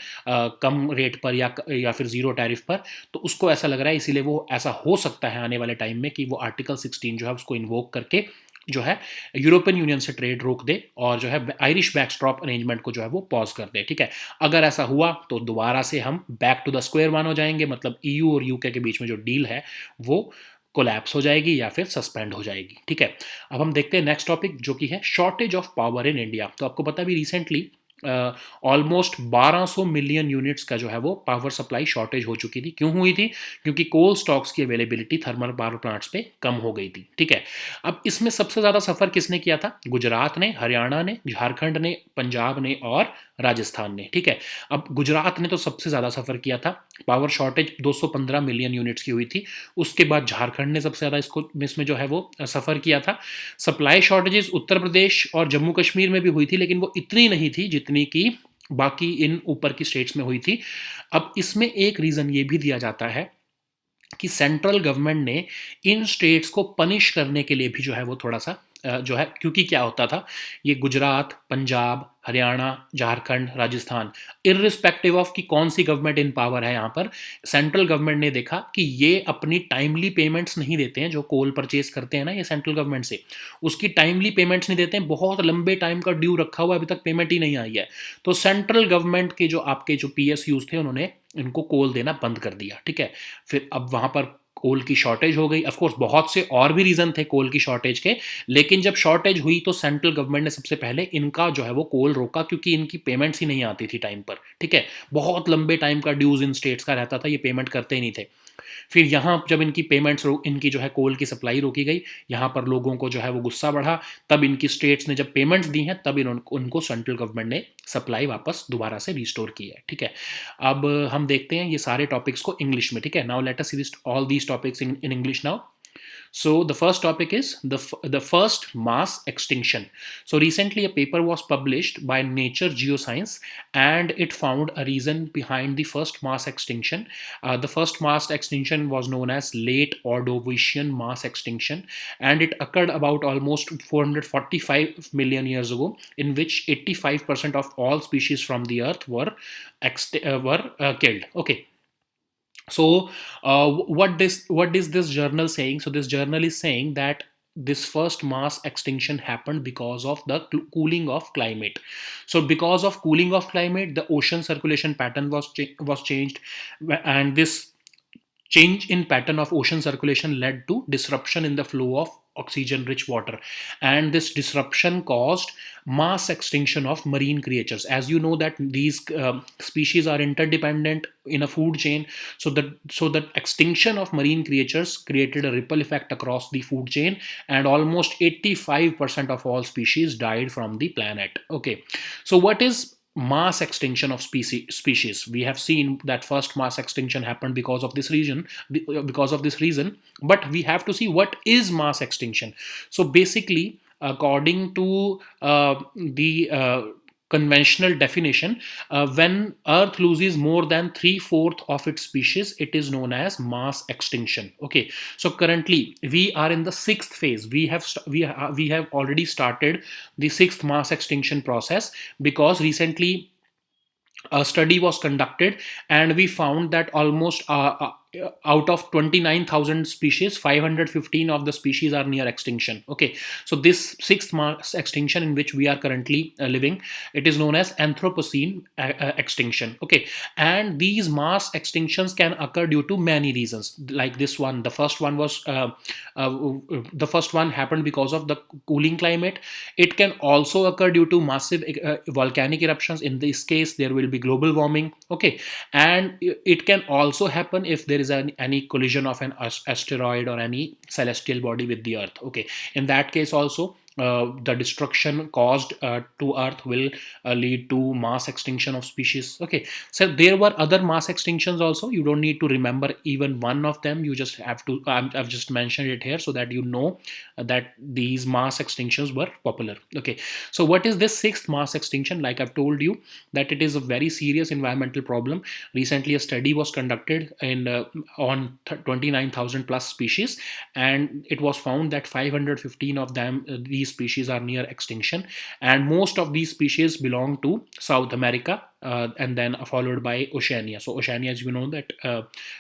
[SPEAKER 1] कम रेट पर या फिर जीरो टैरिफ पर। तो उसको ऐसा लग रहा है, इसीलिए वो ऐसा हो सकता है आने वाले टाइम में कि वो आर्टिकल 16 जो है उसको इन्वोक करके जो है यूरोपियन यूनियन से ट्रेड रोक दे और जो है आयरिश बैकस्टॉप अरेंजमेंट को जो है वो पॉज कर दे। ठीक है, अगर ऐसा हुआ तो दोबारा से हम back to the square one हो जाएंगे, मतलब ईयू और यूके के बीच में जो डील है वो कोलैप्स हो जाएगी या फिर सस्पेंड हो जाएगी। ठीक है, अब हम देखते हैं नेक्स्ट टॉपिक जो कि है shortage of power in India. तो आपको पता भी रिसेंटली ऑलमोस्ट 1200 मिलियन यूनिट्स का जो है वो पावर सप्लाई शॉर्टेज हो चुकी थी। क्यों हुई थी? क्योंकि कोल स्टॉक्स की अवेलेबिलिटी थर्मल पावर प्लांट्स पे कम हो गई थी। ठीक है, अब इसमें सबसे ज़्यादा सफ़र किसने किया था? गुजरात ने, हरियाणा ने, झारखंड ने, पंजाब ने और राजस्थान ने। ठीक है, अब गुजरात ने तो सबसे ज़्यादा सफ़र किया था, पावर शॉर्टेज 215 मिलियन यूनिट्स की हुई थी। उसके बाद झारखंड ने सबसे ज़्यादा इसमें जो है वो सफ़र किया था। सप्लाई शॉर्टेजेस उत्तर प्रदेश और जम्मू कश्मीर में भी हुई थी, लेकिन वो इतनी नहीं थी जितनी कि बाकी इन ऊपर की स्टेट्स में हुई थी। अब इसमें एक रीज़न ये भी दिया जाता है कि सेंट्रल गवर्नमेंट ने इन स्टेट्स को पनिश करने के लिए भी जो है वो थोड़ा सा जो है, क्योंकि क्या होता था, ये गुजरात, पंजाब, हरियाणा, झारखंड, राजस्थान, इर्रिस्पेक्टिव ऑफ कि कौन सी गवर्नमेंट इन पावर है यहाँ पर, सेंट्रल गवर्नमेंट ने देखा कि ये अपनी टाइमली पेमेंट्स नहीं देते हैं, जो कोल परचेज करते हैं ना ये सेंट्रल गवर्नमेंट से, उसकी टाइमली पेमेंट्स नहीं देते हैं, बहुत लंबे टाइम का ड्यू रखा हुआ है, अभी तक पेमेंट ही नहीं आई है। तो सेंट्रल गवर्नमेंट के जो आपके जो PSUs थे, उन्होंने इनको कोल देना बंद कर दिया। ठीक है, फिर अब वहाँ पर कोल की शॉर्टेज हो गई। ऑफ कोर्स बहुत से और भी रीजन थे कोल की शॉर्टेज के, लेकिन जब शॉर्टेज हुई तो सेंट्रल गवर्नमेंट ने सबसे पहले इनका जो है वो कोल रोका, क्योंकि इनकी पेमेंट्स ही नहीं आती थी टाइम पर। ठीक है, बहुत लंबे टाइम का ड्यूज इन स्टेट्स का रहता था, ये पेमेंट करते ही नहीं थे। फिर यहाँ जब इनकी पेमेंट्स इनकी जो है कोल की सप्लाई रोकी गई, यहाँ पर लोगों को जो है वो गुस्सा बढ़ा, तब इनकी स्टेट्स ने जब पेमेंट्स दी हैं, तब उनको सेंट्रल गवर्नमेंट ने सप्लाई वापस दोबारा से रिस्टोर की है। ठीक है, अब हम देखते हैं ये सारे टॉपिक्स को इंग्लिश में। ठीक है, now let us see all these topics in English now. So the first topic is the first mass extinction. So recently a paper was published by Nature Geoscience, and it found a reason behind the first mass extinction. The first mass extinction was known as late Ordovician mass extinction, and it occurred about almost 445 million years ago, in which 85% of all species from the earth were killed. Okay, so what is this journal saying? So this journal is saying that this first mass extinction happened because of the cooling of climate. So because of cooling of climate, the ocean circulation pattern was changed, and this change in pattern of ocean circulation led to disruption in the flow of oxygen rich water, and this disruption caused mass extinction of marine creatures. As you know that these species are interdependent in a food chain, so the extinction of marine creatures created a ripple effect across the food chain, and almost 85% of all species died from the planet. Okay, so what is mass extinction of species? We have seen that first mass extinction happened because of this reason, but we have to see what is mass extinction. So basically, according to the conventional definition, when earth loses more than 3/4 of its species, it is known as mass extinction. Okay, so currently we are in the sixth phase. We have already started the sixth mass extinction process, because recently a study was conducted, and we found that almost out of 29,000 species, 515 of the species are near extinction. Okay, so this sixth mass extinction in which we are currently living, it is known as Anthropocene extinction. Okay, and these mass extinctions can occur due to many reasons. Like this one, the first one happened because of the cooling climate. It can also occur due to massive volcanic eruptions. In this case, there will be global warming. Okay, and it can also happen if there is any collision of an asteroid or any celestial body with the earth. Okay, in that case also, the destruction caused to earth will lead to mass extinction of species. Okay, so there were other mass extinctions also. You don't need to remember even one of them. You just have to, I've just mentioned it here so that you know that these mass extinctions were popular. Okay, so what is this sixth mass extinction? Like I've told you, that it is a very serious environmental problem. Recently a study was conducted on 29,000 plus species, and it was found that 515 of them, these species are near extinction, and most of these species belong to South America. and then followed by Oceania. So Oceania, as you know, that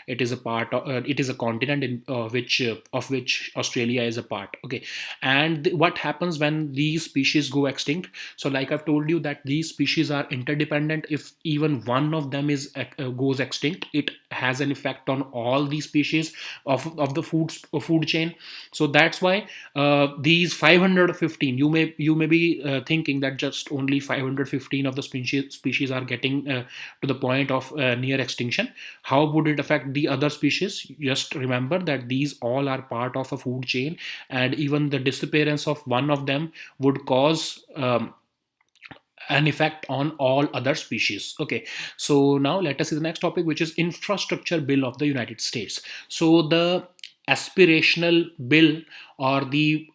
[SPEAKER 1] it is a part of, it is a continent in which of which Australia is a part. Okay, and what happens when these species go extinct? So, like I've told you, that these species are interdependent. If even one of them is goes extinct, it has an effect on all these species of the food chain. So that's why these 515, you may be thinking that just only 515 of the species are getting to the point of near extinction. How would it affect the other species? Just remember that these all are part of a food chain, and even the disappearance of one of them would cause an effect on all other species. Okay, so now let us see the next topic, which is infrastructure bill of the United States. So the aspirational bill, or the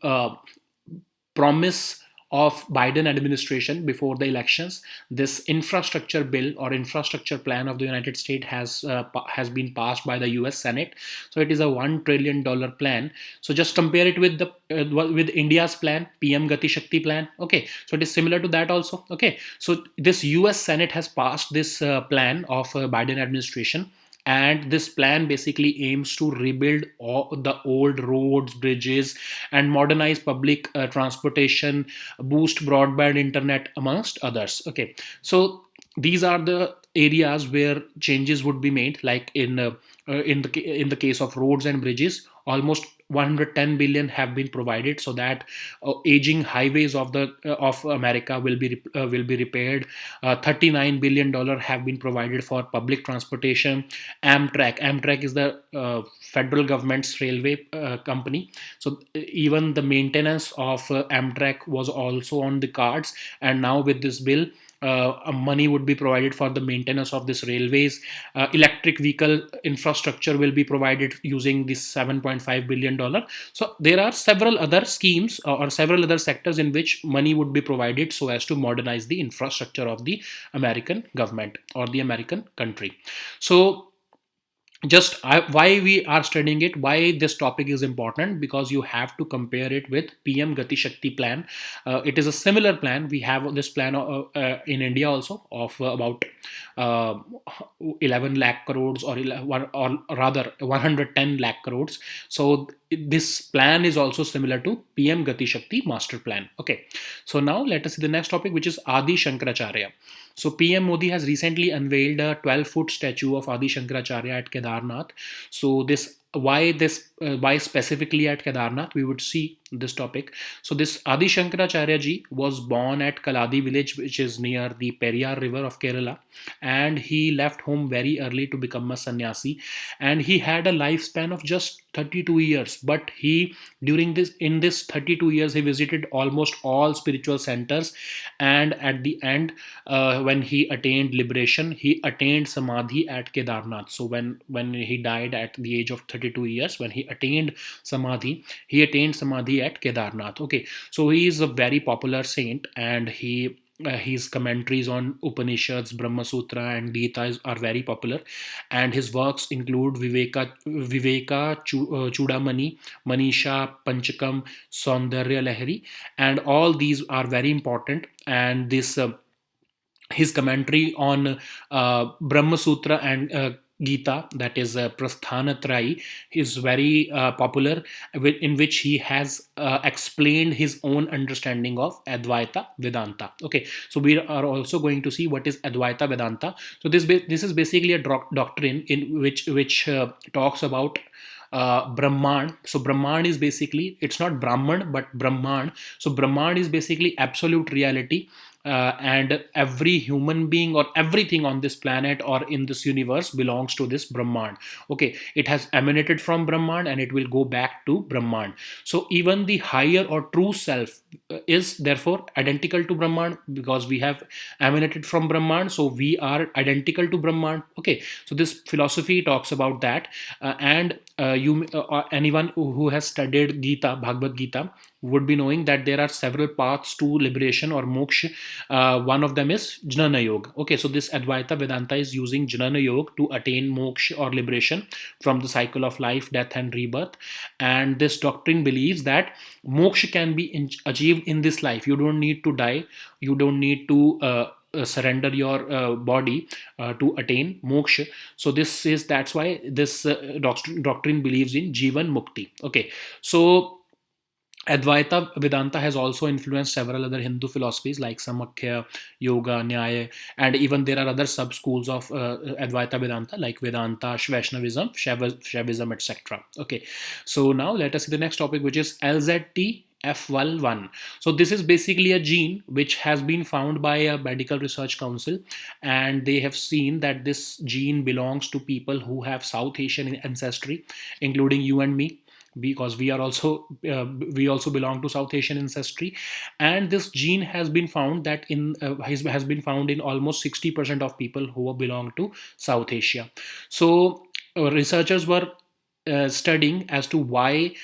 [SPEAKER 1] promise of Biden administration before the elections, this infrastructure bill or infrastructure plan of the United States has been passed by the U.S. Senate. So it is a $1 trillion plan. So just compare it with the with India's plan, PM Gati Shakti plan. Okay, so it is similar to that also. Okay, so this U.S. Senate has passed this plan of Biden administration, and this plan basically aims to rebuild all the old roads, bridges, and modernize public transportation, boost broadband internet, amongst others. Okay, so these are the areas where changes would be made, like in the case of roads and bridges, almost 110 billion have been provided, so that aging highways of America will be repaired. 39 billion dollar have been provided for public transportation. Amtrak is the federal government's railway company. So even the maintenance of Amtrak was also on the cards, and now with this bill, money would be provided for the maintenance of this railways. Electric vehicle infrastructure will be provided using this $7.5 billion. So there are several other schemes or several other sectors in which money would be provided so as to modernize the infrastructure of the American government or the American country. So just why we are studying it, why this topic is important, because you have to compare it with PM Gati Shakti plan. It is a similar plan. We have this plan in India also, of about uh, 11 lakh crores, or rather 110 lakh crores. So this plan is also similar to PM Gati Shakti master plan. Okay, so now let us see the next topic, which is Adi Shankaracharya. So PM Modi has recently unveiled a 12-foot statue of Adi Shankaracharya at Kedarnath. So why specifically at Kedarnath? We would see this topic. So this Adi Shankaracharya ji was born at Kaladi village, which is near the Periyar river of Kerala, and he left home very early to become a sannyasi. And he had a lifespan of just 32 years, but he during this in this 32 years he visited almost all spiritual centers, and at the end, when he attained liberation, he attained samadhi at Kedarnath. So when he died at the age of 32 years, when he attained samadhi at Kedarnath. Okay, so he is a very popular saint, and his commentaries on Upanishads, Brahma Sutra, and Gita are very popular, and his works include Chudamani, Manisha, Panchakam, Saundarya Lahari, and all these are very important. And this his commentary on Brahma Sutra and Gita, that is Prasthanatrayi, is very popular, in which he has explained his own understanding of Advaita Vedanta. Okay, so we are also going to see what is Advaita Vedanta. So this is basically a doctrine in which talks about Brahman. So Brahman is basically, it's not Brahman but Brahman. So Brahman is basically absolute reality, and every human being or everything on this planet or in this universe belongs to this Brahman. Okay, it has emanated from Brahman and it will go back to Brahman. So even the higher or true self is therefore identical to Brahman, because we have emanated from Brahman, so we are identical to Brahman. Okay, so this philosophy talks about that, and anyone who has studied Gita, Bhagavad Gita, would be knowing that there are several paths to liberation or moksha. One of them is Jnana Yoga. Okay, so this Advaita Vedanta is using Jnana Yoga to attain moksha or liberation from the cycle of life, death, and rebirth. And this doctrine believes that moksha can be achieved in this life. You don't need to die. You don't need to surrender your body to attain moksha. So that's why this doctrine believes in Jivan Mukti. Okay, so Advaita Vedanta has also influenced several other Hindu philosophies like Samakya, Yoga, Nyaya, and even there are other sub schools of Advaita Vedanta like Vedanta, Vaishnavism, Shaivism, etc. Okay, so now let us see the next topic, which is LZTF1. So this is basically a gene which has been found by a medical research council, and they have seen that this gene belongs to people who have South Asian ancestry, including you and me, because we also belong to South Asian ancestry. And this gene has been found that has been found in almost 60% of people who belong to South Asia. So researchers were studying as to why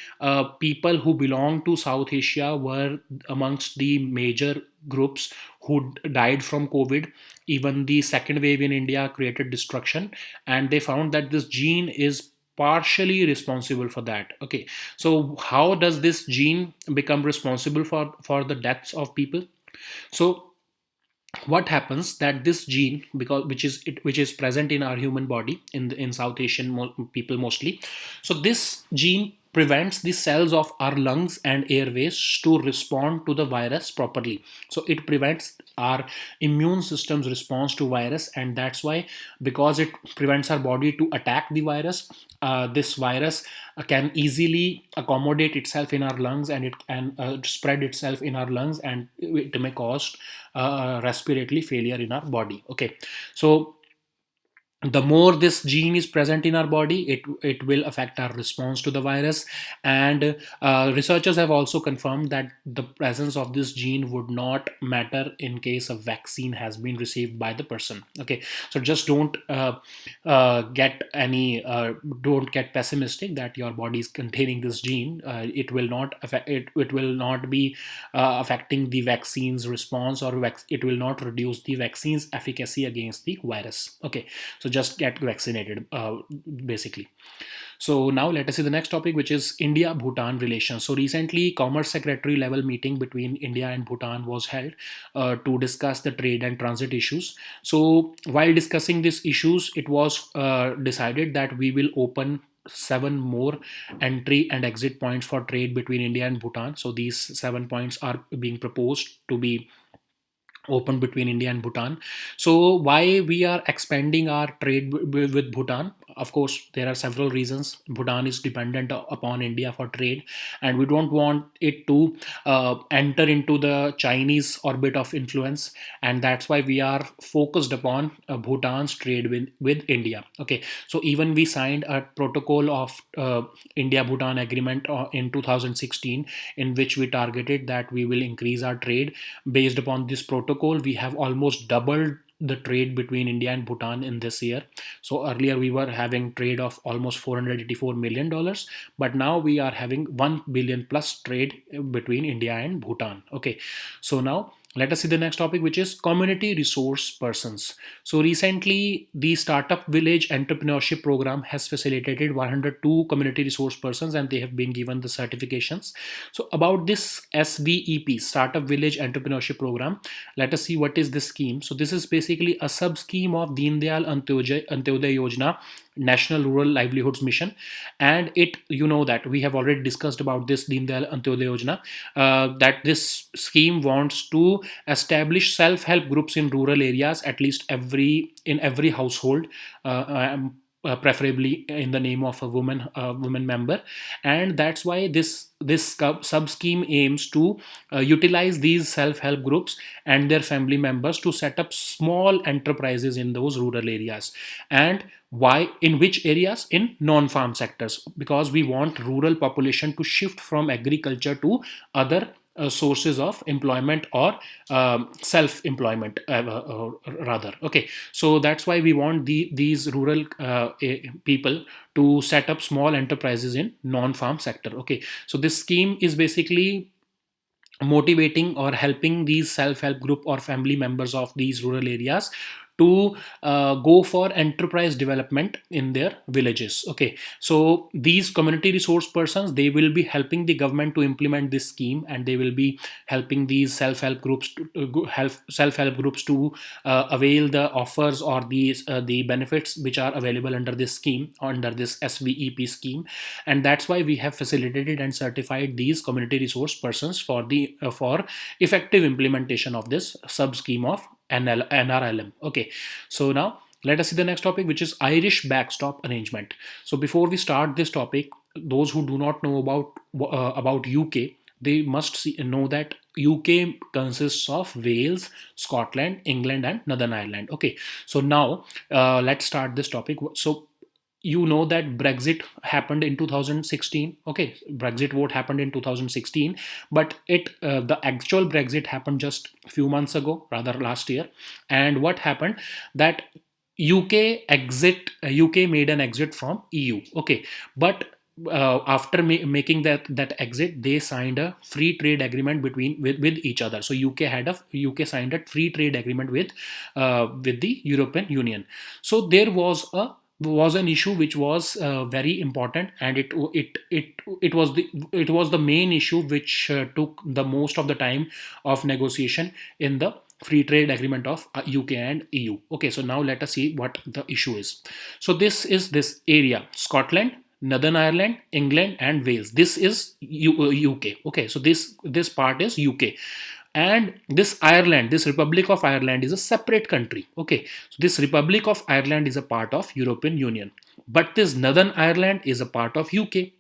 [SPEAKER 1] people who belong to South Asia were amongst the major groups who died from COVID. Even the second wave in India created destruction, and they found that this gene is partially responsible for that. Okay, so how does this gene become responsible for the deaths of people? So what happens that this gene, because which is present in our human body in South Asian people mostly, so this gene prevents the cells of our lungs and airways to respond to the virus properly. So it prevents our immune system's response to virus, and that's why, because it prevents our body to attack the virus, this virus can easily accommodate itself in our lungs, and it can spread itself in our lungs, and it may cause respiratory failure in our body. Okay, so the more this gene is present in our body, it will affect our response to the virus. And researchers have also confirmed that the presence of this gene would not matter in case a vaccine has been received by the person. Okay, so just don't get pessimistic that your body is containing this gene. It will not affect it. It will not be affecting the vaccine's response, or it will not reduce the vaccine's efficacy against the virus. Okay, so just get vaccinated, basically. So now let us see the next topic, which is India Bhutan relations. So recently commerce secretary level meeting between India and Bhutan was held to discuss the trade and transit issues. So while discussing these issues, it was decided that we will open 7 more entry and exit points for trade between India and Bhutan. So these 7 points are being proposed to be open between India and Bhutan. So why we are expanding our trade with Bhutan? Of course, there are several reasons. Bhutan is dependent upon India for trade, and we don't want it to enter into the Chinese orbit of influence, and that's why we are focused upon Bhutan's trade with India. Okay, so even we signed a protocol of India-Bhutan agreement in 2016, in which we targeted that we will increase our trade. Based upon this protocol, we have almost doubled the trade between India and Bhutan in this year. So earlier we were having trade of almost $484 million, but now we are having 1 billion plus trade between India and Bhutan. Okay, so now let us see the next topic, which is community resource persons. So recently, the Startup Village Entrepreneurship Program has facilitated 102 community resource persons, and they have been given the certifications. So about this SVEP, Startup Village Entrepreneurship Program, let us see what is this scheme. So this is basically a sub scheme of Deen Dayal Antyodaya Yojana, National Rural Livelihoods Mission. And it, you know, that we have already discussed about this Deen Dayal Antyodaya Yojana, that this scheme wants to establish self-help groups in rural areas, at least in every household, preferably in the name of a woman member. And that's why this sub scheme aims to utilize these self-help groups and their family members to set up small enterprises in those rural areas. And why? In which areas? In non-farm sectors, because we want rural population to shift from agriculture to other sources of employment, or self-employment, rather. Okay, so that's why we want these rural people to set up small enterprises in non-farm sector. Okay, so this scheme is basically motivating or helping these self-help group or family members of these rural areas to go for enterprise development in their villages. Okay, so these community resource persons, they will be helping the government to implement this scheme, and they will be helping these self-help groups to help self-help groups to avail the offers or the benefits which are available under this scheme, under this SVEP scheme. And that's why we have facilitated and certified these community resource persons for the for effective implementation of this sub scheme of NRLM. Okay, so now let us see the next topic, which is Irish backstop arrangement. So before we start this topic, those who do not know about UK, they must know that UK consists of Wales, Scotland, England, and Northern Ireland. Okay, so now let's start this topic. So you know that Brexit happened in 2016. Okay, Brexit vote happened in 2016, but the actual Brexit happened just a few months ago, rather last year. And what happened, that UK made an exit from EU. Okay, but after making that exit, they signed a free trade agreement with each other. So UK signed a free trade agreement with the European Union. So there was an issue which was very important, and it was the main issue which took the most of the time of negotiation in the free trade agreement of UK and EU. Okay, so now let us see what the issue is. So this area: Scotland, Northern Ireland, England, and Wales. This is UK. Okay, so this part is UK, and this Ireland, this Republic of Ireland, is a separate country. Okay, so this Republic of Ireland is a part of European Union, but this Northern Ireland is a part of UK.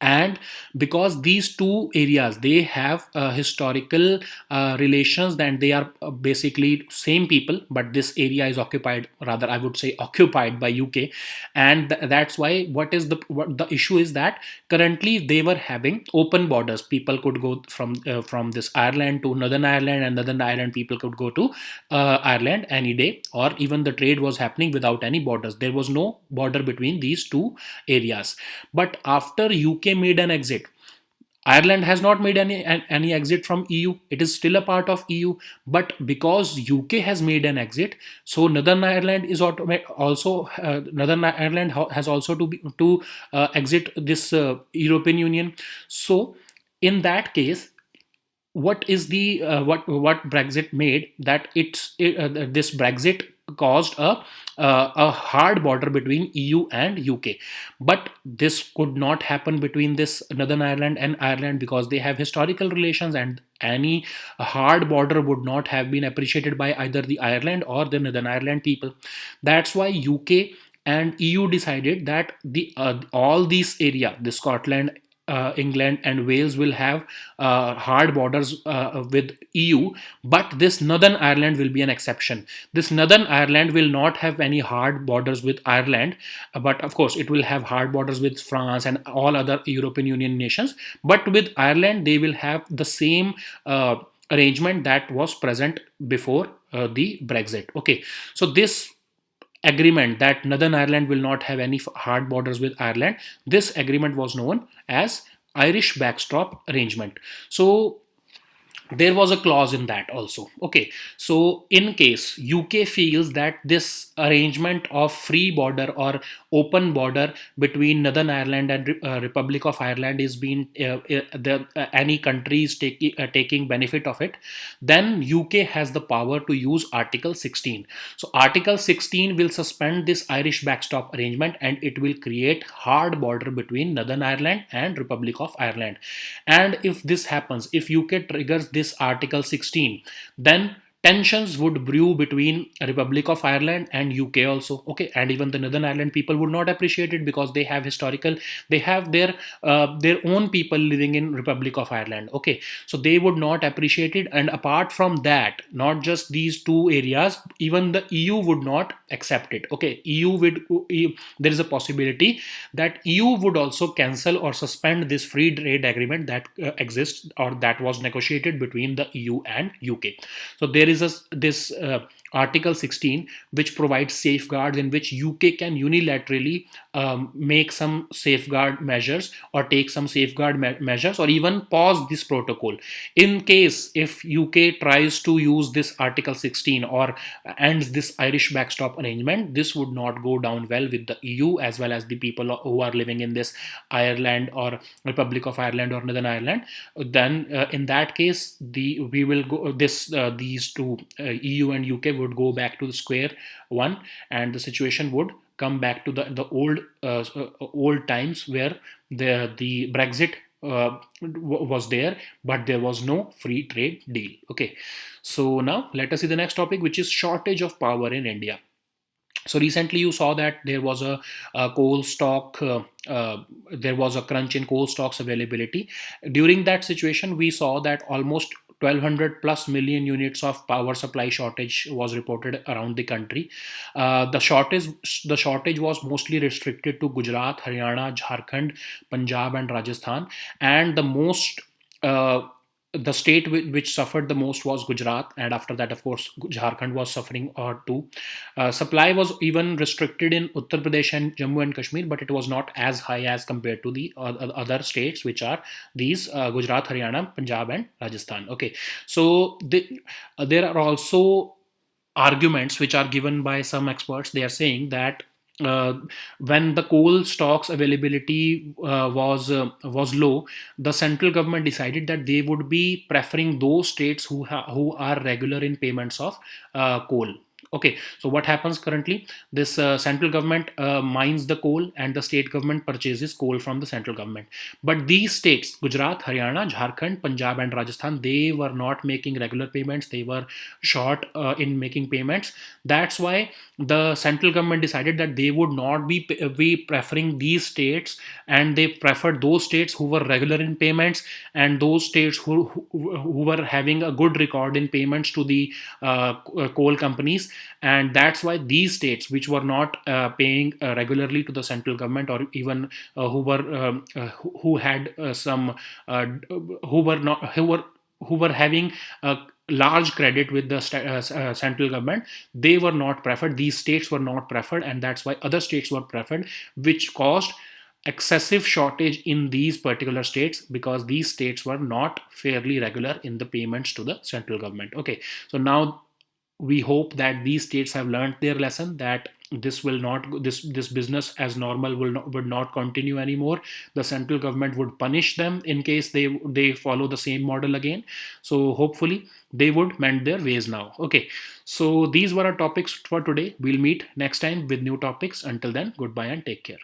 [SPEAKER 1] And because these two areas, they have historical relations, and they are basically same people, but this area is occupied, rather I would say occupied, by UK. And that's why what the issue is, that currently they were having open borders. People could go from this Ireland to Northern Ireland, and Northern Ireland people could go to Ireland any day, or even the trade was happening without any borders. There was no border between these two areas. But after UK made an exit, Ireland has not made any exit from EU. It is still a part of EU, but because UK has made an exit, so Northern Ireland is also Northern Ireland has also to exit this European Union. So in that case, what is the what Brexit made, that this Brexit caused a hard border between EU and UK. But this could not happen between this Northern Ireland and Ireland, because they have historical relations, and any hard border would not have been appreciated by either the Ireland or the Northern Ireland people. That's why UK and EU decided that all these area, the Scotland, England, and Wales, will have hard borders with EU, but this Northern Ireland will be an exception. This Northern Ireland will not have any hard borders with Ireland, but of course it will have hard borders with France and all other European Union nations. But with Ireland, they will have the same arrangement that was present before the Brexit. Okay, so this agreement, that Northern Ireland will not have any hard borders with Ireland, this agreement was known as Irish backstop arrangement. So there was a clause in that also. Okay, so in case UK feels that this arrangement of free border or open border between Northern Ireland and Republic of Ireland is being any country is taking benefit of it, then UK has the power to use Article 16. So Article 16 will suspend this Irish backstop arrangement, and it will create hard border between Northern Ireland and Republic of Ireland. And if this happens, if UK triggers this Article 16, then tensions would brew between Republic of Ireland and UK also. Okay, and even the Northern Ireland people would not appreciate it, because they have their own people living in Republic of Ireland. Okay, so they would not appreciate it. And apart from that, not just these two areas, even the EU would not accept it. Okay, there is a possibility that EU would also cancel or suspend this free trade agreement that exists, or that was negotiated between the EU and UK. So there is this Article 16, which provides safeguards in which UK can unilaterally make some safeguard measures or take some safeguard measures, or even pause this protocol in case if UK tries to use this Article 16 or ends this Irish backstop arrangement. This would not go down well with the EU as well as the people who are living in this Ireland or Republic of Ireland or Northern Ireland. Then in that case, we will go this these two, EU and UK, would go back to the square one, and the situation would come back to the old times where the Brexit was there, but there was no free trade deal. Okay, so now let us see the next topic, which is shortage of power in India. So recently you saw that there was a coal stock, there was a crunch in coal stocks availability. During that situation, we saw that almost 1200 plus million units of power supply shortage was reported around the country. The shortage was mostly restricted to Gujarat, Haryana, Jharkhand, Punjab, and Rajasthan, and uh, the state which suffered the most was Gujarat, and after that, of course, Jharkhand was suffering too. Supply was even restricted in Uttar Pradesh and Jammu and Kashmir, but it was not as high as compared to the other states, which are these Gujarat, Haryana, Punjab, and Rajasthan. Okay, so there are also arguments which are given by some experts. They are saying that uh, when the coal stocks availability was low, the central government decided that they would be preferring those states who are regular in payments of coal. Okay, so what happens currently? This central government mines the coal, and the state government purchases coal from the central government. But these states, Gujarat, Haryana, Jharkhand, Punjab, and Rajasthan, they were not making regular payments. They were short in making payments. That's why the central government decided that they would not be preferring these states, and they preferred those states who were regular in payments, and those states who were having a good record in payments to the coal companies. And that's why these states which were not paying regularly to the central government, or even who had some who were not who were having a large credit with the central government, they were not preferred. These states were not preferred, and that's why other states were preferred, which caused excessive shortage in these particular states, because these states were not fairly regular in the payments to the central government. Okay, so now we hope that these states have learned their lesson, that this will not this business as normal would not continue anymore. The central government would punish them in case they follow the same model again. So hopefully they would mend their ways now. Okay, so these were our topics for today. We'll meet next time with new topics. Until then, goodbye and take care.